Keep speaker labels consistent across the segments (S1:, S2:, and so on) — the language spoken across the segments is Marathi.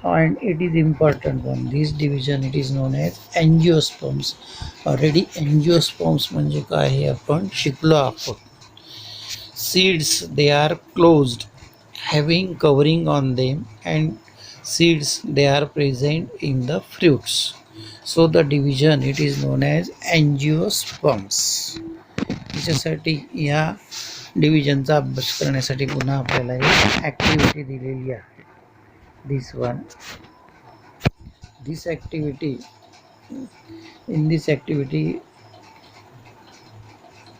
S1: and it is important one. This division it is known as angiosperms. Already angiosperms म्हणजे काय हे आपण शिकलो आहोत. Seeds they are closed, having covering on them, and seeds they are present in the fruits. So the division it is known as angiosperms. याच्यासाठी या डिव्हिजनचा अभ्यास करण्यासाठी पुन्हा आपल्याला एक ॲक्टिव्हिटी दिलेली आहे. This one, this activity, in this activity,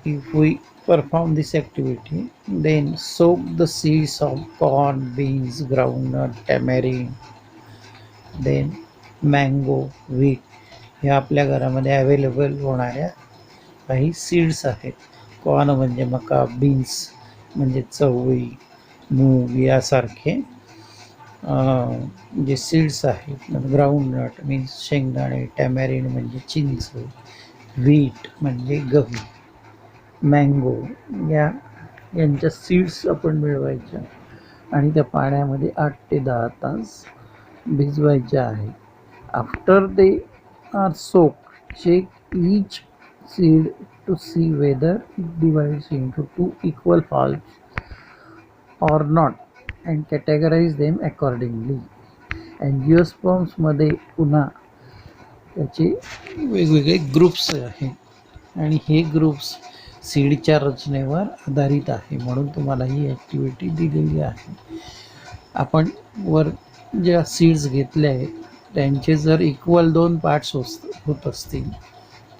S1: if we perform this activity, then soak the seeds of corn, beans, groundnut, tamarind, then mango, wheat. हे आपल्या घरामध्ये अवेलेबल होणाऱ्या काही सीड्स आहेत. कॉर्न म्हणजे मका, बीन्स म्हणजे चवळी, मूग यासारखे जे सीड्स आहेत. ग्राउंडनट मीन्स शेंगदाणे, टॅमॅरिंड म्हणजे चिंच, व्हीट म्हणजे गहू, मँगो यांच्या सीड्स आपण मिळवायच्या आणि त्या पाण्यामध्ये 8 ते 10 तास भिजवायच्या आहेत. After they are soak, check each seed to see whether it divides into 2 equal halves or not and categorize them accordingly. Angiosperms मध्ये पुन्हा त्याचे वेगवेगळे ग्रुप्स आहेत आणि हे ग्रुप्स सीडच्या रचनेवर आधारित आहे, म्हणून तुम्हाला ही ॲक्टिव्हिटी दिलेली आहे. आपण वर ज्या सीड्स घेतल्या आहेत त्यांचे जर इक्वल 2 पार्ट्स होत असतील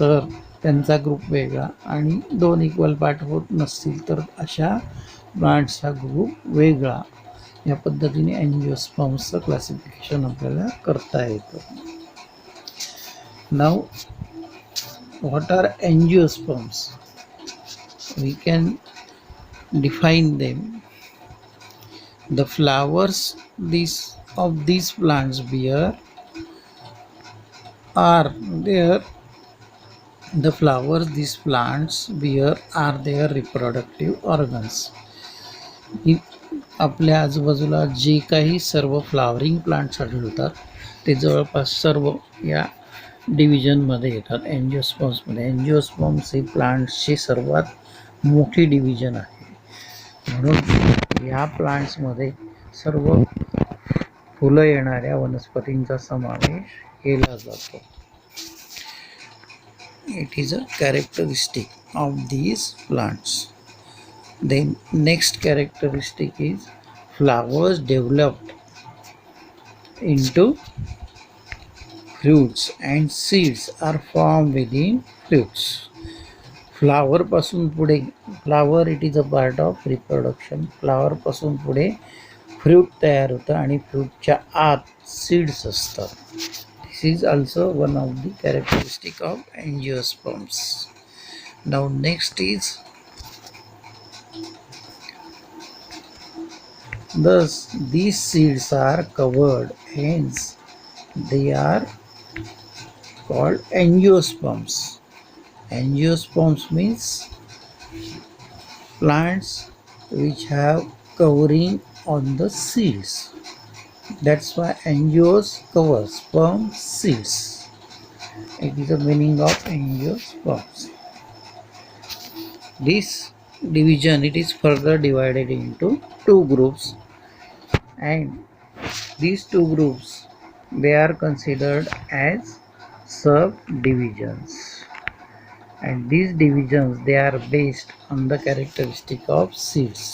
S1: तर त्यांचा ग्रुप वेगळा आणि 2 इक्वल पार्ट होत नसतील तर अशा प्लांट्सचा ग्रुप वेगळा. या पद्धतीने अँजिओस्पर्म्सचं क्लासिफिकेशन आपल्याला करता येतं. Now what are angiosperms? We can define them. The flowers of these plants are their the flowers these plants bear are their reproductive organs. आपल्या आजूबाजूला जे काही सर्व फ्लावरिंग प्लांट्स आढळतात ते जवळपास सर्व या डिव्हिजनमध्ये येतात. अँजिओस्पर्म्समध्ये. अँजिओस्पर्म्स हे प्लांट्सची सर्वात मोठी डिव्हिजन आहे, म्हणून या प्लांट्समध्ये सर्व फुलं येणाऱ्या वनस्पतींचा समावेश केला जातो. It is a characteristic of these plants. Then next characteristic is flowers developed into fruits and seeds are formed within fruits. Flower पासून पुढे, flower it is a part of reproduction. Flower पासून पुढे फ्रूट तयार होतं आणि फ्रूटच्या आत सीड्स असतात. This is also one of the characteristic of angiosperms. Now next is thus these seeds are covered, hence they are called angiosperms. Angiosperms means plants which have covering on the seeds. That's why angios covers, sperm seeds. It is the meaning of angiosperms. This division it is further divided into 2 groups, and these 2 groups they are considered as subdivisions, and these divisions they are based on the characteristic of seeds.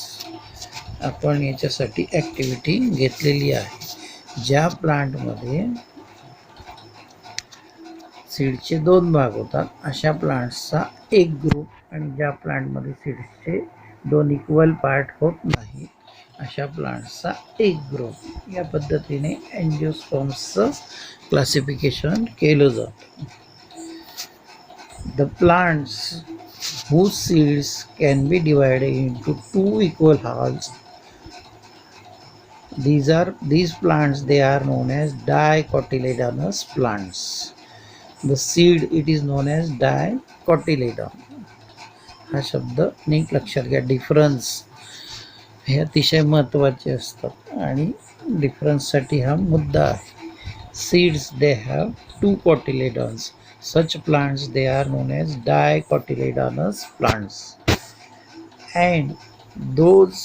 S1: आपण याच्यासाठी ॲक्टिव्हिटी घेतलेली आहे. ज्या प्लांटमध्ये सीडचे 2 भाग होतात अशा प्लांट्सचा एक ग्रुप आणि ज्या प्लांटमध्ये सीड्सचे 2 इक्वल पार्ट होत नाही अशा प्लांट्सचा एक ग्रुप. या पद्धतीने अँजिओस्पर्म्सचं क्लासिफिकेशन केलं जातं. The plants whose seeds can be divided into 2 equal halves, these plants they are known as dicotyledonous plants. The seed it is known as dicotyledon. हा शब्द नीट लक्षात घ्या. डिफरन्स हे अतिशय महत्त्वाचे असतात आणि डिफरन्ससाठी हा मुद्दा आहे. Seeds they have two cotyledons. Such plants they are known as dicotyledonous plants. And those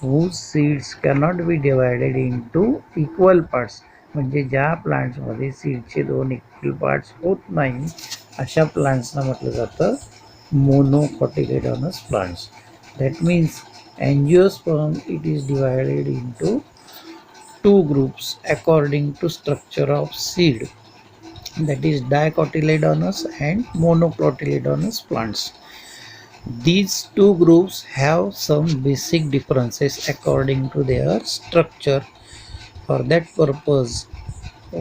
S1: whose seeds cannot be divided into equal parts, म्हणजे ज्या प्लांट्समध्ये सीडचे दोन इक्वल पार्ट्स होत नाही अशा प्लांट्सना म्हटलं जातं monocotyledonous plants. That means angiosperm it is divided into two groups according to structure of seed, that is dicotyledonous and monocotyledonous plants. These two groups have some basic differences according to their structure. For that purpose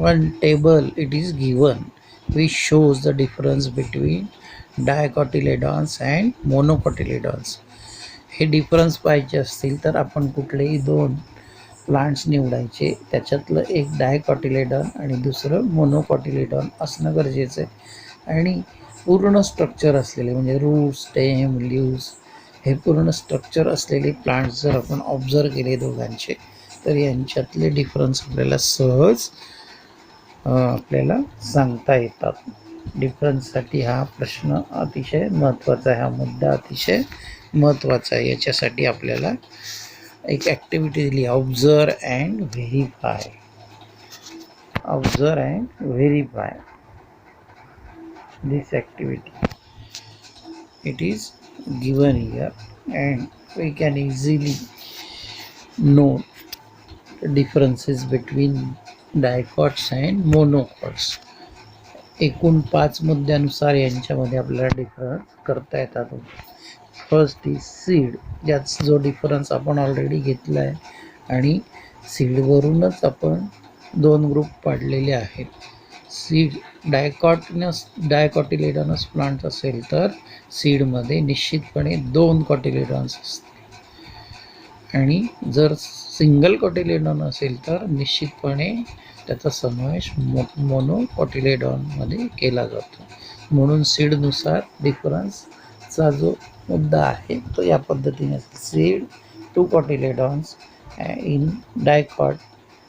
S1: one table it is given which shows the difference between dicotyledons and monocotyledons. हे डिफरन्स पाहिजे असतील तर आपण कुठलेही दोन प्लांट्स निवडायचे, त्याच्यातलं एक डायकॉटिलेडॉन आणि दुसरं मोनोकॉटिलेडॉन असणं गरजेचं आहे. आणि पूर्ण स्ट्रक्चर असलेले म्हणजे रूट, स्टेम, लीव्स हे पूर्ण स्ट्रक्चर असलेले प्लांट्स जर आपण ऑब्झर्व केले दोघांचे तर यांच्यातले डिफरन्स आपल्याला सहज आपल्याला सांगता येतात. डिफरन्ससाठी हा प्रश्न अतिशय महत्त्वाचा आहे, हा मुद्दा अतिशय महत्त्वाचा आहे. याच्यासाठी आपल्याला एक ॲक्टिव्हिटी दिली, observe and verify. Observe and verify this activity. It is given here and we can easily know the differences between dicots and monocots. एकूण 5 मुद्द्यानुसार यांच्यामध्ये आपल्याला डिफरन्स करता येतात. फर्स्ट इज सीड, ज्यात जो डिफरन्स आपण ऑलरेडी घेतला आहे आणि सीडवरूनच आपण दोन ग्रुप पाडलेले आहेत. सीड डायकॉटिलेडॉनस प्लांट असेल तर सीडमध्ये निश्चितपणे 2 कॉटिलेडॉन्स असतील आणि जर सिंगल कॉटिलेडॉन असेल तर निश्चितपणे त्याचा समावेश मोनोकॉटिलेडॉनमध्ये केला जातो. म्हणून सीडनुसार डिफरन्सचा जो मुद्दा आहे तो या पद्धतीने असेल. Seed 2 cotyledons in dicot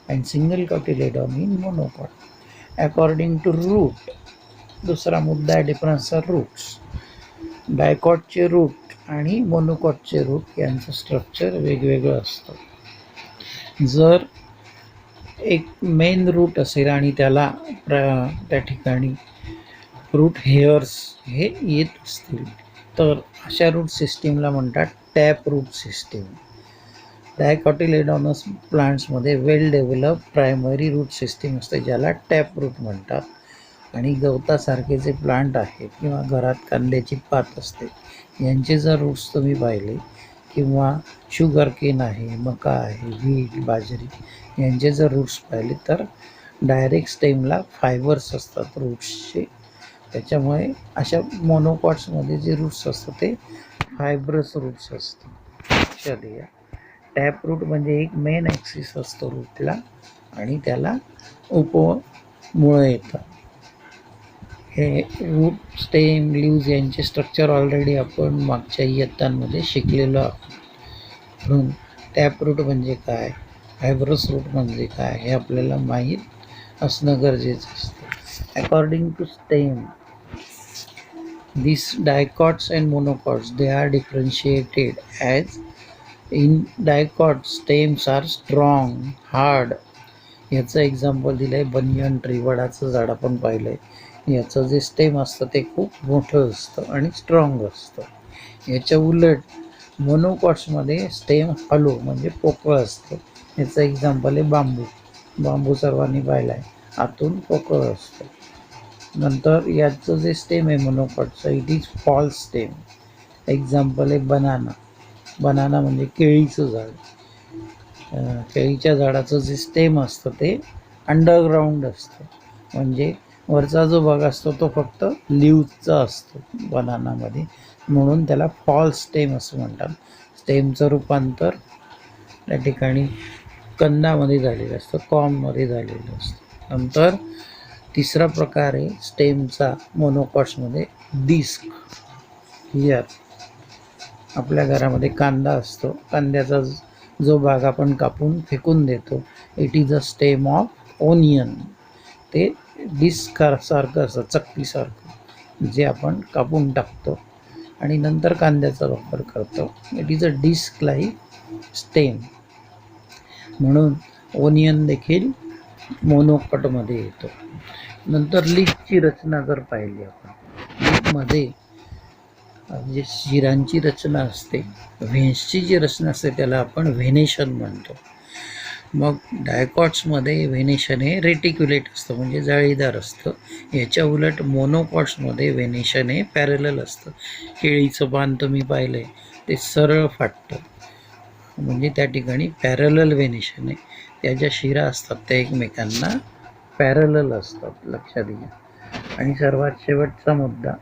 S1: and single cotyledon in monocot. According to root, दुसरा मुद्दा आहे डिफरन्सचा रूट्स. डायकॉटचे रूट आणि मोनोकॉटचे रूट यांचं स्ट्रक्चर वेगवेगळं असतं. जर एक मेन रूट असेल आणि त्याला त्या ठिकाणी रूट हेअर्स हे येत असतील तर अशा रूट सिस्टीमला म्हणतात टॅप रूट सिस्टीम. डायकॉटिलेडॉनस प्लांट्समध्ये वेल डेव्हलप प्रायमरी रूट सिस्टीम असते ज्याला टॅप रूट म्हणतात. आणि गवतासारखे जे प्लांट आहेत किंवा घरात कांद्याची पात असते यांचे जर रूट्स तुम्ही पाहिले किंवा शुगर केन आहे, मका आहे, व्हीट, बाजरी यांचे जर रूट्स पाहिले तर डायरेक्ट स्टेमला फायबर्स असतात रूट्सचे. त्याच्यामुळे अशा मोनोकॉट्समध्ये जे रूट्स असतात ते फायब्रस रूट्स असतात. लक्षात घ्या, टॅप रूट म्हणजे एक मेन ॲक्सिस असतो रूटला आणि त्याला उपमुळं येतात. हे रूट, स्टेम, लीव्ज यांचे स्ट्रक्चर ऑलरेडी आपण मागच्या इयत्तांमध्ये शिकलेलो आहोत. म्हणून टॅप रूट म्हणजे काय, फायब्रस रूट म्हणजे काय हे आपल्याला माहीत असणं गरजेचं असतं. According to stem, these dicots and monocots they are differentiated as in dicot stems are strong, hard. याचं एक्झाम्पल दिलं आहे बनियन ट्री, वडाचं झाड आपण पाहिलं आहे. याचं जे स्टेम असतं ते खूप मोठं असतं आणि स्ट्रॉंग असतं. याच्या उलट मोनोकॉट्समध्ये स्टेम हॉलो म्हणजे पोकळ असतं. याचं एक्झाम्पल आहे बांबू. बांबू सर्वांनी पाहिला आहे, आतून पोकळ असतं. नंतर याचं जे स्टेम आहे मोनोकॉटचं it is false stem. Example आहे बनाना. बनाना म्हणजे केळीचं झाड. केळीच्या झाडाचं जे स्टेम असतं ते अंडरग्राऊंड असतं, म्हणजे वरचा जो भाग असतो तो फक्त लीव्हचा असतो बनानामध्ये, म्हणून त्याला फॉल्स स्टेम असं म्हणतात. स्टेमचं रूपांतर त्या ठिकाणी कंदामध्ये झालेलं असतं, कॉर्नमध्ये झालेलं असतं. नंतर तिसरा प्रकार आहे स्टेमचा मोनोकॉट्समध्ये डिस्क. हियर आपल्या घरामध्ये कांदा असतो, कांद्याचा जो भाग आपण कापून फेकून देतो it is a stem of onion. ते डिस्क सारखं असतं, चक्कीसारखं, जे आपण कापून टाकतो आणि नंतर कांद्याचा वापर करतो. It is a disc like stem. म्हणून ओनियन देखील मोनोकॉटमध्ये येतो. नंतर लीफची रचना जर पाहिली आपण, लीफमध्ये जे शिरांची रचना असते, व्हेन्सची जी रचना असते त्याला आपण व्हेनेशन म्हणतो. मग डायकॉट्समध्ये व्हेनेशन हे रेटिक्युलेट असतं, म्हणजे जाळीदार असतं. याच्या उलट मोनोकॉट्समध्ये व्हेनेशन हे पॅरलल असतं. केळीचं पान तुम्ही पाहिलं आहे ते सरळ फाटतं, म्हणजे त्या ठिकाणी पॅरलल व्हेनेशन आहे. त्या ज्या शिरा असतात त्या एकमेकांना पॅरलल असतात, लक्षात घ्या. आणि सर्वात शेवटचा मुद्दा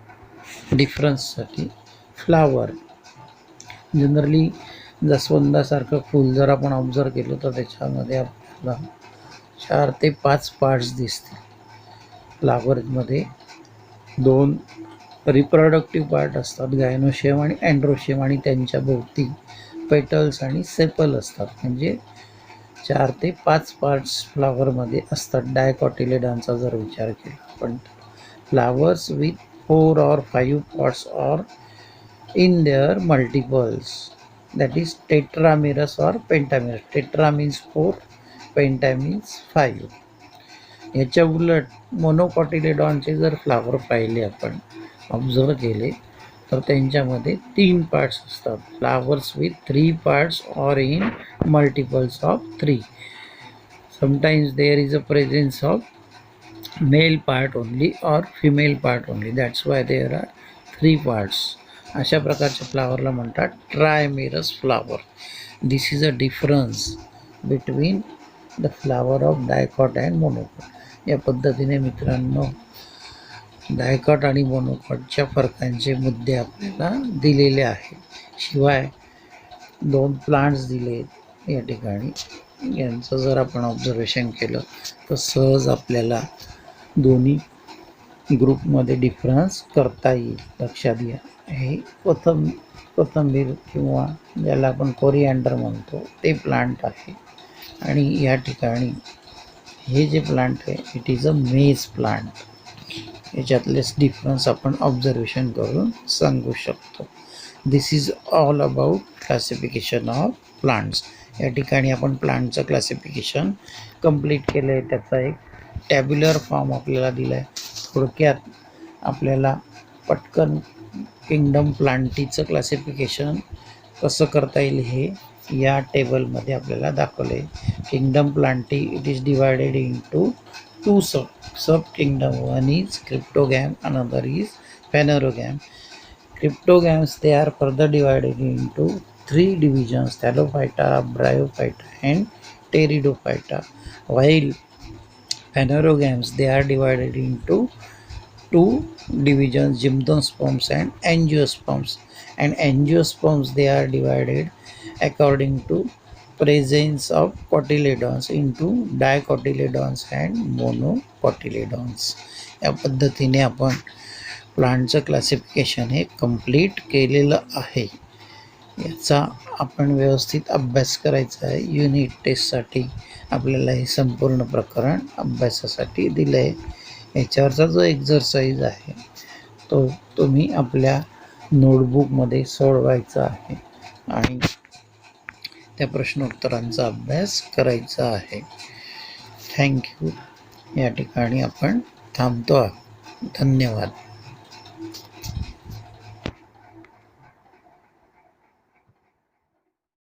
S1: डिफरन्ससाठी, फ्लावर. जनरली जास्वंदासारखं फूल जर आपण ऑब्झर्व केलं तर त्याच्यामध्ये आपल्याला 4 ते 5 पार्ट्स दिसतील. फ्लावरमध्ये 2 रिप्रोडक्टिव्ह पार्ट असतात, गायनोशियम आणि अँड्रोशियम, आणि त्यांच्या भोवती पेटल्स आणि सेपल असतात. म्हणजे 4 ते 5 पार्ट्स फ्लावरमध्ये असतात डायकॉटिलेडॉनचा जर विचार केला आपण. Flowers with 4 or 5 parts or in their multiples, that is tetramerous or pentamerous. Tetra means 4, penta means 5. याच्या उलट मोनोकॉटिलेडॉनचे जर फ्लावर पाहिले आपण, ऑब्झर्व केले, तर त्यांच्यामध्ये 3 पार्ट्स असतात. Flowers with 3 parts or in multiples of 3. Sometimes there is a presence of male part only और female part only, that's why there are 3 parts. अशा प्रकारच्या फ्लावरला म्हणतात trimerous flower. This is a difference between the flower of dicot and monocot. या पद्धतीने मित्रांनो डायकॉट आणि मोनोकॉटच्या फरकांचे मुद्दे आपल्याला दिलेले आहेत. शिवाय 2 प्लांट्स दिले या ठिकाणी, यांचं जर आपण ऑब्झर्वेशन केलं तर सहज आपल्याला दोन्ही ग्रुपमध्ये डिफरन्स करता येईल. लक्षात घ्या. हे कोथिंबीर किंवा ज्याला आपण कोरिअँडर म्हणतो ते प्लांट आहे. आणि या ठिकाणी हे जे प्लांट आहे it is a maize plant. याच्यातलेच डिफरन्स आपण ऑब्झर्वेशन करून सांगू शकतो. This is all about classification of plants. या ठिकाणी आपण प्लांटचं क्लासिफिकेशन कंप्लीट केलं आहे. त्याचा एक टॅब्युलर फॉर्म आपल्याला दिला आहे. थोडक्यात आपल्याला पटकन किंगडम प्लांटीचं क्लासिफिकेशन कसं करता येईल हे या टेबलमध्ये आपल्याला दाखवलं आहे. Kingdom plantae it is divided into 2 sub kingdom. One is cryptogam, another is phanerogam. Cryptogams, they are further divided into 3 divisions: Thallophyta, Bryophyta and Pteridophyta. While Phanerogams, they are divided into 2 divisions: Gymnosperms and Angiosperms. And Angiosperms, they are divided according to presence of cotyledons into dicotyledons and monocotyledons. या पद्धतीने आपण प्लांटचं क्लासिफिकेशन हे कंप्लीट केलेलं आहे. याचा आपण व्यवस्थित अभ्यास करायचा आहे. युनिट टेस्टसाठी आपल्याला हे संपूर्ण प्रकरण अभ्यासासाठी दिलं आहे. याच्यावरचा जो एक्झरसाईज आहे तो तुम्ही आपल्या नोटबुकमध्ये सोडवायचा आहे आणि त्या प्रश्नोत्तरांचा अभ्यास करायचा आहे. थँक्यू. या ठिकाणी आपण थांबतो आहोत. धन्यवाद.